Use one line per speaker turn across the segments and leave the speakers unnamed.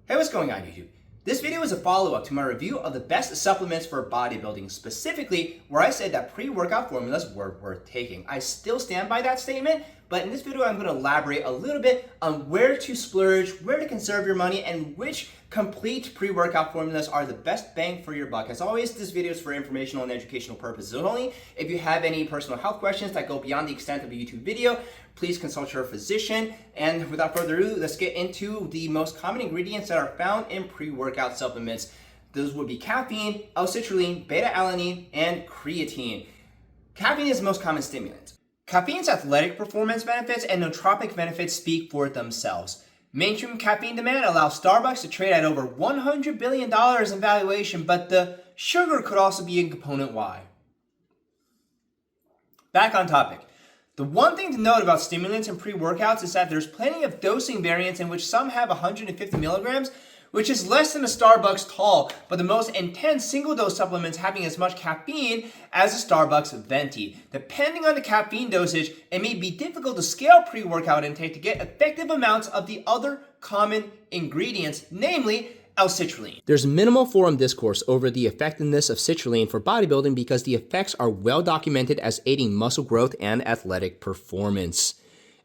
Hey, what's going on YouTube? This video is a follow-up to my review of the best supplements for bodybuilding, specifically where I said that pre-workout formulas were worth taking. I still stand by that statement, but in this video I'm going to elaborate a little bit on where to splurge, where to conserve your money, and which complete pre-workout formulas are the best bang for your buck. As always, this video is for informational and educational purposes only. If you have any personal health questions that go beyond the extent of a YouTube video, please consult your physician. And without further ado, let's get into the most common ingredients that are found in pre-workout supplements. Those would be caffeine, L-Citrulline, Beta-alanine, and Creatine. Caffeine is the most common stimulant. Caffeine's athletic performance benefits and nootropic benefits speak for themselves. Mainstream caffeine demand allows Starbucks to trade at over $100 billion in valuation, but the sugar could also be a component why. Back on topic. The one thing to note about stimulants and pre-workouts is that there's plenty of dosing variants in which some have 150 milligrams, which is less than a Starbucks tall, but the most intense single-dose supplements having as much caffeine as a Starbucks venti. Depending on the caffeine dosage, it may be difficult to scale pre-workout intake to get effective amounts of the other common ingredients, namely L-Citrulline. There's minimal forum discourse over the effectiveness of citrulline for bodybuilding because the effects are well documented as aiding muscle growth and athletic performance.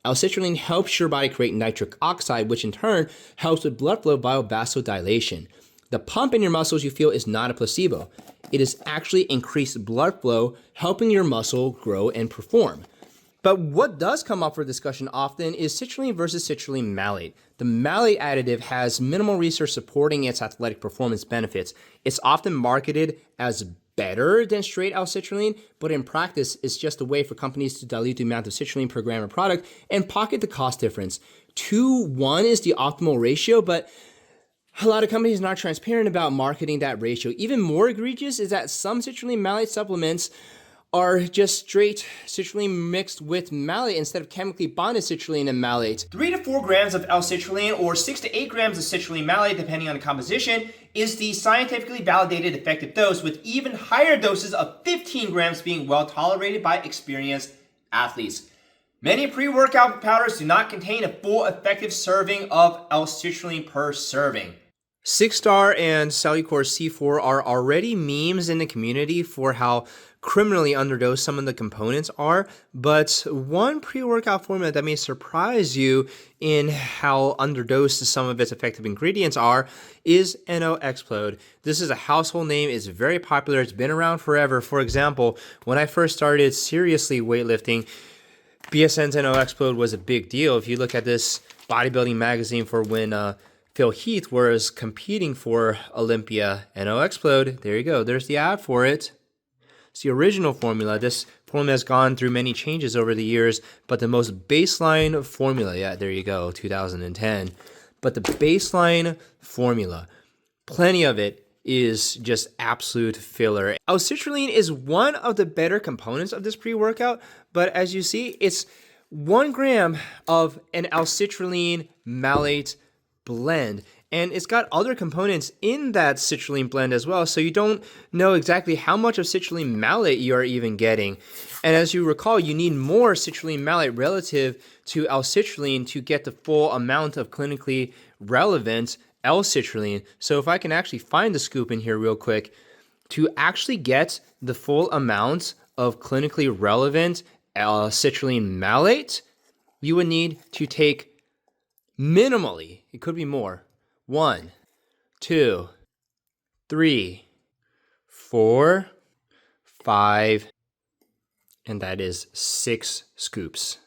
L-Citrulline helps your body create nitric oxide, which in turn helps with blood flow via vasodilation. The pump in your muscles you feel is not a placebo. It is actually increased blood flow, helping your muscle grow and perform. But what does come up for discussion often is citrulline versus citrulline malate. The malate additive has minimal research supporting its athletic performance benefits. It's often marketed as better than straight L-Citrulline, but in practice, it's just a way for companies to dilute the amount of citrulline per gram of product and pocket the cost difference. 2:1 is the optimal ratio, but a lot of companies are not transparent about marketing that ratio. Even more egregious is that some citrulline malate supplements are just straight citrulline mixed with malate instead of chemically bonded citrulline and malate. 3 to 4 grams of L-Citrulline or 6 to 8 grams of citrulline malate, depending on the composition, is the scientifically validated effective dose, with even higher doses of 15 grams being well tolerated by experienced athletes. Many pre-workout powders do not contain a full effective serving of L-Citrulline per serving. 6-Star and Cellucor C4 are already memes in the community for how criminally underdosed some of the components are, but one pre-workout formula that may surprise you in how underdosed some of its effective ingredients are is Xplode. This is a household name, it's very popular, it's been around forever. For example, when I first started seriously weightlifting, BSN's Xplode was a big deal. If you look at this bodybuilding magazine for when Phil Heath was competing for Olympia, Xplode, there you go, there's the ad for it. It's the original formula. This formula has gone through many changes over the years, but the most baseline formula, yeah, there you go, 2010. But the baseline formula, plenty of it is just absolute filler. L-Citrulline is one of the better components of this pre-workout, but as you see, it's 1 gram of an L-Citrulline malate blend. And it's got other components in that citrulline blend as well, so you don't know exactly how much of citrulline malate you are even getting. And as you recall, you need more citrulline malate relative to L-Citrulline to get the full amount of clinically relevant L-Citrulline. So if I can actually find the scoop in here real quick, to actually get the full amount of clinically relevant L-Citrulline malate, you would need to take minimally, it could be more, 1, 2, 3, 4, 5, and that is 6 scoops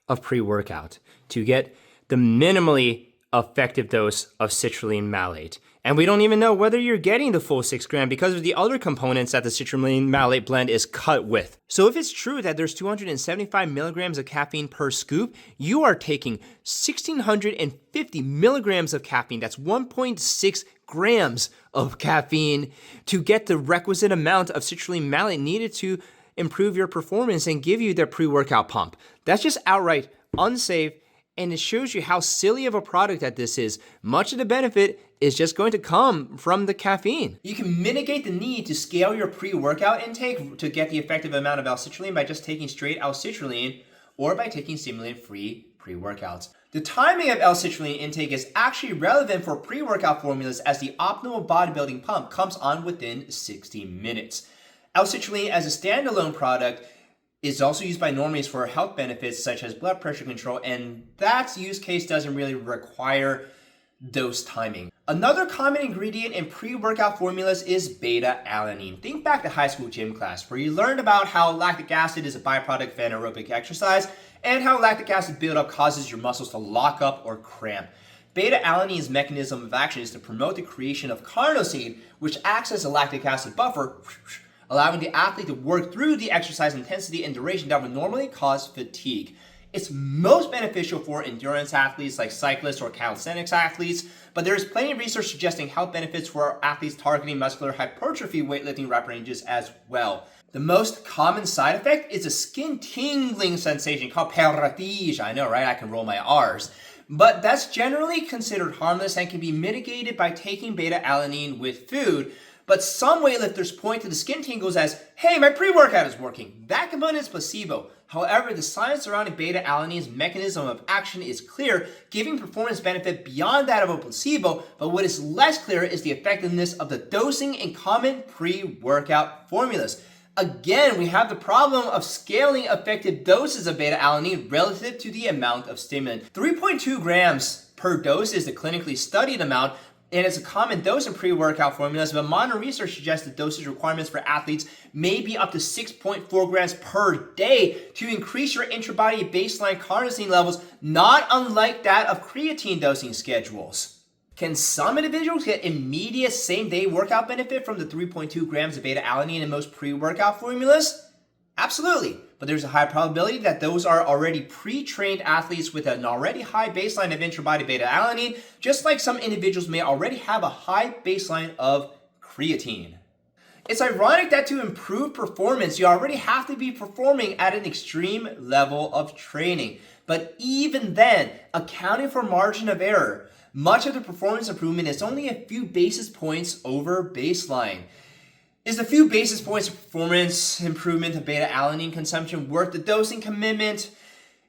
of pre-workout to get the minimally effective dose of citrulline malate. And we don't even know whether you're getting the full 6 gram because of the other components that the citrulline malate blend is cut with. So if it's true that there's 275 milligrams of caffeine per scoop, you are taking 1,650 milligrams of caffeine. That's 1.6 grams of caffeine to get the requisite amount of citrulline malate needed to improve your performance and give you the pre-workout pump. That's just outright unsafe, and it shows you how silly of a product that this is. Much of the benefit is just going to come from the caffeine. You can mitigate the need to scale your pre-workout intake to get the effective amount of L-Citrulline by just taking straight L-Citrulline or by taking stimulant-free pre-workouts. The timing of L-Citrulline intake is actually relevant for pre-workout formulas as the optimal bodybuilding pump comes on within 60 minutes. L-Citrulline as a standalone product is also used by normies for health benefits such as blood pressure control, and that use case doesn't really require dose timing. Another common ingredient in pre-workout formulas is beta-alanine. Think back to high school gym class where you learned about how lactic acid is a byproduct of anaerobic exercise and how lactic acid buildup causes your muscles to lock up or cramp. Beta-alanine's mechanism of action is to promote the creation of carnosine, which acts as a lactic acid buffer, allowing the athlete to work through the exercise intensity and duration that would normally cause fatigue. It's most beneficial for endurance athletes like cyclists or calisthenics athletes, but there is plenty of research suggesting health benefits for athletes targeting muscular hypertrophy weightlifting rep ranges as well. The most common side effect is a skin tingling sensation called péritige. I know, right? I can roll my R's. But that's generally considered harmless and can be mitigated by taking beta-alanine with food. But some weightlifters point to the skin tingles as, hey, my pre-workout is working. That component is placebo. However, the science surrounding beta-alanine's mechanism of action is clear, giving performance benefit beyond that of a placebo, but what is less clear is the effectiveness of the dosing in common pre-workout formulas. Again, we have the problem of scaling effective doses of beta-alanine relative to the amount of stimulant. 3.2 grams per dose is the clinically studied amount, and it's a common dose in pre-workout formulas, but modern research suggests the dosage requirements for athletes may be up to 6.4 grams per day to increase your intra-body baseline carnosine levels, not unlike that of creatine dosing schedules. Can some individuals get immediate same-day workout benefit from the 3.2 grams of beta-alanine in most pre-workout formulas? Absolutely, but there's a high probability that those are already pre-trained athletes with an already high baseline of intra-body beta-alanine, just like some individuals may already have a high baseline of creatine. It's ironic that to improve performance, you already have to be performing at an extreme level of training. But even then, accounting for margin of error, much of the performance improvement is only a few basis points over baseline. Is a few basis points of performance improvement of beta-alanine consumption worth the dosing commitment?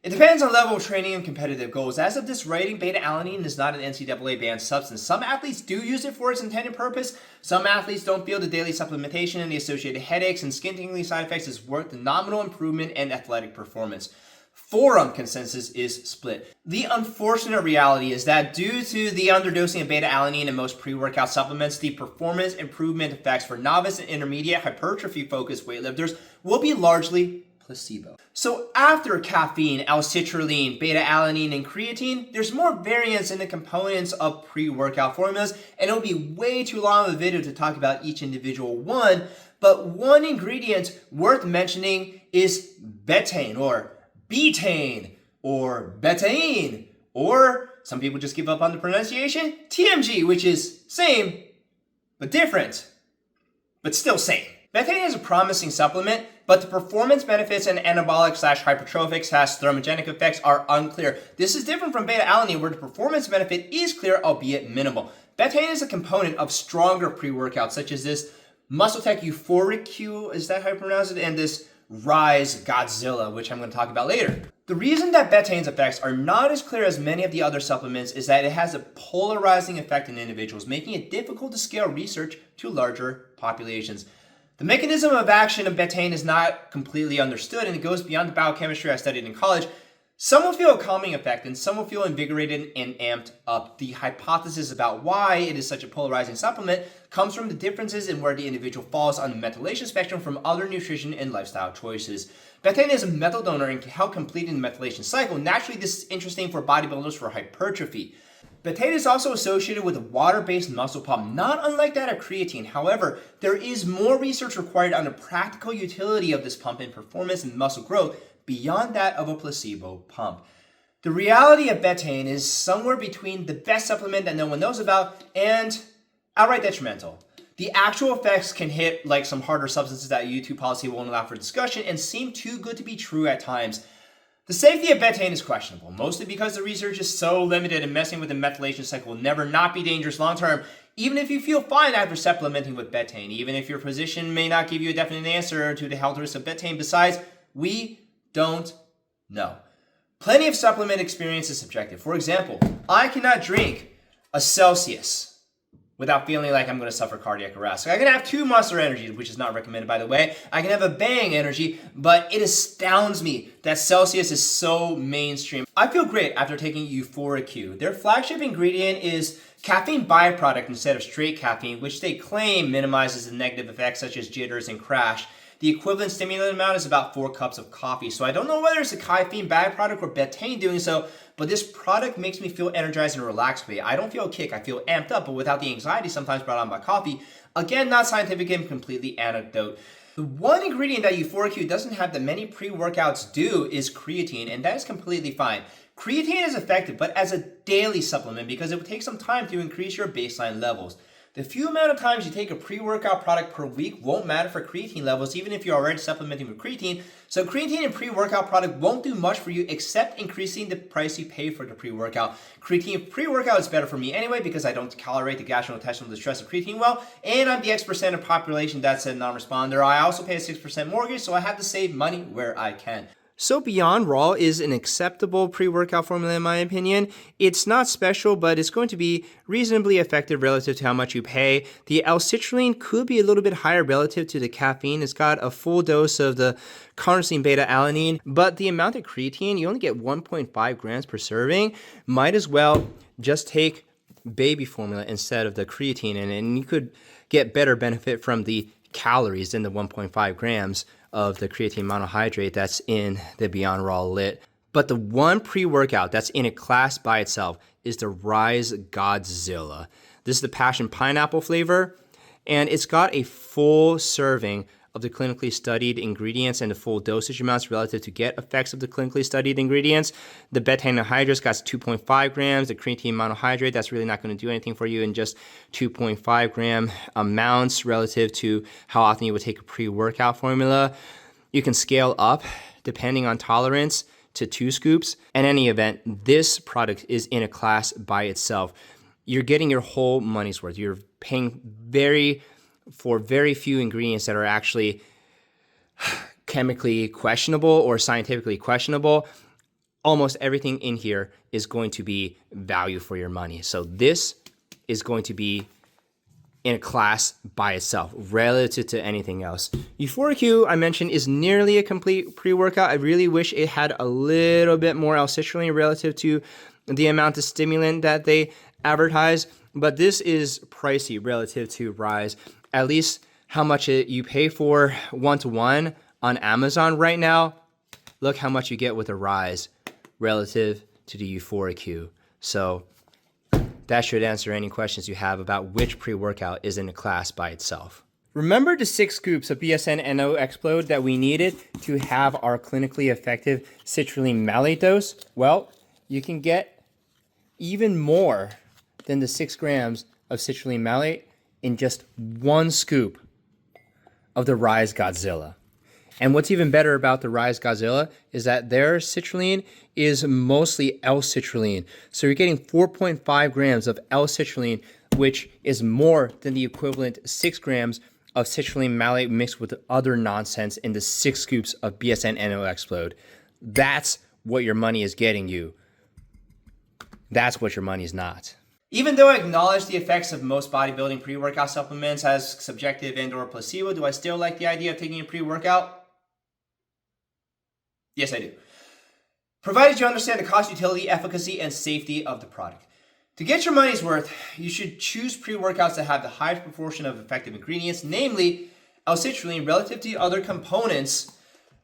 It depends on level of training and competitive goals. As of this writing, beta-alanine is not an NCAA banned substance. Some athletes do use it for its intended purpose. Some athletes don't feel the daily supplementation and the associated headaches and skin tingling side effects is worth the nominal improvement in athletic performance. Forum consensus is split. The unfortunate reality is that due to the underdosing of beta-alanine in most pre-workout supplements, the performance improvement effects for novice and intermediate hypertrophy-focused weightlifters will be largely placebo. So after caffeine, L-Citrulline, beta-alanine, and creatine, there's more variance in the components of pre-workout formulas, and it'll be way too long of a video to talk about each individual one, but one ingredient worth mentioning is betaine, or Betaine, or Betaine, or some people just give up on the pronunciation, TMG, which is same, but different, but still same. Betaine is a promising supplement, but the performance benefits and anabolic/hypertrophic/thermogenic effects are unclear. This is different from beta-alanine, where the performance benefit is clear, albeit minimal. Betaine is a component of stronger pre-workouts, such as this MuscleTech Euphoric Q, is that how you pronounce it? And this Rise Godzilla, which I'm going to talk about later. The reason that betaine's effects are not as clear as many of the other supplements is that it has a polarizing effect in individuals, making it difficult to scale research to larger populations. The mechanism of action of betaine is not completely understood, and it goes beyond the biochemistry I studied in college. Some will feel a calming effect, and some will feel invigorated and amped up. The hypothesis about why it is such a polarizing supplement comes from the differences in where the individual falls on the methylation spectrum from other nutrition and lifestyle choices. Betaine is a methyl donor and can help complete the methylation cycle. Naturally, this is interesting for bodybuilders for hypertrophy. Betaine is also associated with a water-based muscle pump, not unlike that of creatine. However, there is more research required on the practical utility of this pump in performance and muscle growth beyond that of a placebo pump. The reality of betaine is somewhere between the best supplement that no one knows about and outright detrimental. The actual effects can hit like some harder substances that YouTube policy won't allow for discussion and seem too good to be true at times. The safety of betaine is questionable, mostly because the research is so limited and messing with the methylation cycle will never not be dangerous long term, even if you feel fine after supplementing with betaine, even if your physician may not give you a definite answer to the health risks of betaine. Besides, we don't know. Plenty of supplement experience is subjective. For example, I cannot drink a Celsius without feeling like I'm going to suffer cardiac arrest. So I can have 2 Monster Energies, which is not recommended, by the way. I can have a Bang Energy, but it astounds me that Celsius is so mainstream. I feel great after taking Euphoric Q. Their flagship ingredient is caffeine byproduct instead of straight caffeine, which they claim minimizes the negative effects such as jitters and crash. The equivalent stimulant amount is about 4 cups of coffee. So I don't know whether it's a caffeine byproduct or betaine doing so, but this product makes me feel energized and relaxed. I don't feel a kick, I feel amped up, but without the anxiety sometimes brought on by coffee. Again, not scientific and completely anecdote. The one ingredient that Euphoric Q doesn't have that many pre-workouts do is creatine, and that is completely fine. Creatine is effective, but as a daily supplement because it would take some time to increase your baseline levels. The few amount of times you take a pre-workout product per week won't matter for creatine levels, even if you're already supplementing with creatine. So creatine and pre-workout product won't do much for you except increasing the price you pay for the pre-workout. Creatine pre-workout is better for me anyway because I don't tolerate the gastrointestinal distress of creatine well, and I'm the X% of population that's a non-responder. I also pay a 6% mortgage, so I have to save money where I can. So Beyond Raw is an acceptable pre-workout formula in my opinion. It's not special, but it's going to be reasonably effective relative to how much you pay. The L-Citrulline could be a little bit higher relative to the caffeine. It's got a full dose of the carnosine beta-alanine, but the amount of creatine, you only get 1.5 grams per serving. Might as well just take baby formula instead of the creatine, and you could get better benefit from the calories than the 1.5 grams of the creatine monohydrate that's in the Beyond Raw Lit. But the one pre-workout that's in a class by itself is the Rise Godzilla. This is the passion pineapple flavor, and it's got a full serving of the clinically studied ingredients and the full dosage amounts relative to get effects of the clinically studied ingredients. The Betaine anhydrous got 2.5 grams. The creatine monohydrate, that's really not going to do anything for you in just 2.5 gram amounts relative to how often you would take a pre-workout formula. You can scale up depending on tolerance to 2 scoops. In any event, this product is in a class by itself. You're getting your whole money's worth. You're paying for very few ingredients that are actually chemically questionable or scientifically questionable. Almost everything in here is going to be value for your money. So this is going to be in a class by itself relative to anything else. Euphoric Q, I mentioned, is nearly a complete pre-workout. I really wish it had a little bit more L-Citrulline relative to the amount of stimulant that they advertise, but this is pricey relative to Rise. At least how much you pay for one-to-one on Amazon right now. Look how much you get with a Rise relative to the Euphoric Q. So that should answer any questions you have about which pre-workout is in a class by itself. Remember the 6 scoops of BSN-NO Xplode that we needed to have our clinically effective citrulline malate dose? Well, you can get even more than the 6 grams of citrulline malate in just 1 scoop of the Rise Godzilla. And what's even better about the Rise Godzilla is that their citrulline is mostly L-Citrulline. So you're getting 4.5 grams of L-Citrulline, which is more than the equivalent 6 grams of citrulline malate mixed with other nonsense in the 6 scoops of BSN-NO Xplode. That's what your money is getting you. That's what your money is not. Even though I acknowledge the effects of most bodybuilding pre-workout supplements as subjective and or placebo, do I still like the idea of taking a pre-workout? Yes, I do. Provided you understand the cost, utility, efficacy, and safety of the product. To get your money's worth, you should choose pre-workouts that have the highest proportion of effective ingredients, namely L-Citrulline relative to other components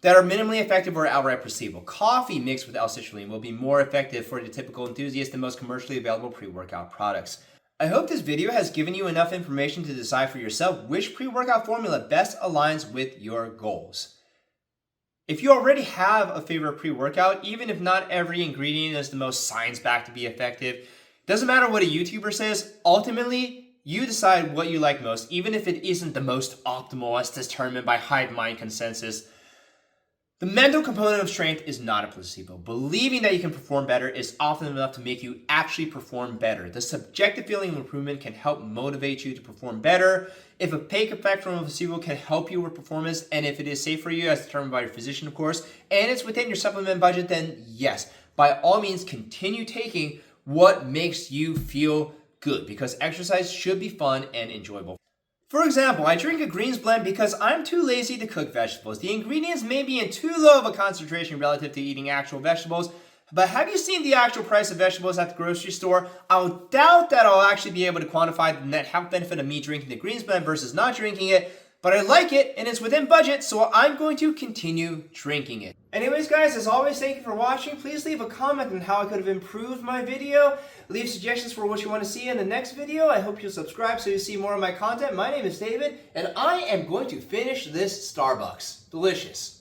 that are minimally effective or outright placebo. Coffee mixed with L-Citrulline will be more effective for the typical enthusiast than most commercially available pre-workout products. I hope this video has given you enough information to decide for yourself which pre-workout formula best aligns with your goals. If you already have a favorite pre-workout, even if not every ingredient is the most science-backed to be effective, doesn't matter what a YouTuber says, ultimately, you decide what you like most, even if it isn't the most optimal as determined by hive mind consensus. The mental component of strength is not a placebo. Believing that you can perform better is often enough to make you actually perform better. The subjective feeling of improvement can help motivate you to perform better. If a fake effect from a placebo can help you with performance, and if it is safe for you as determined by your physician, of course, and it's within your supplement budget, then yes. by all means continue taking what makes you feel good, because exercise should be fun and enjoyable. For example, I drink a greens blend because I'm too lazy to cook vegetables. The ingredients may be in too low of a concentration relative to eating actual vegetables, but have you seen the actual price of vegetables at the grocery store? I'll doubt that I'll actually be able to quantify the net health benefit of me drinking the greens blend versus not drinking it, but I like it and it's within budget, so I'm going to continue drinking it. Anyways guys, as always, thank you for watching. Please leave a comment on how I could have improved my video. Leave suggestions for what you want to see in the next video. I hope you'll subscribe so you see more of my content. My name is David, and I am going to finish this Starbucks. Delicious.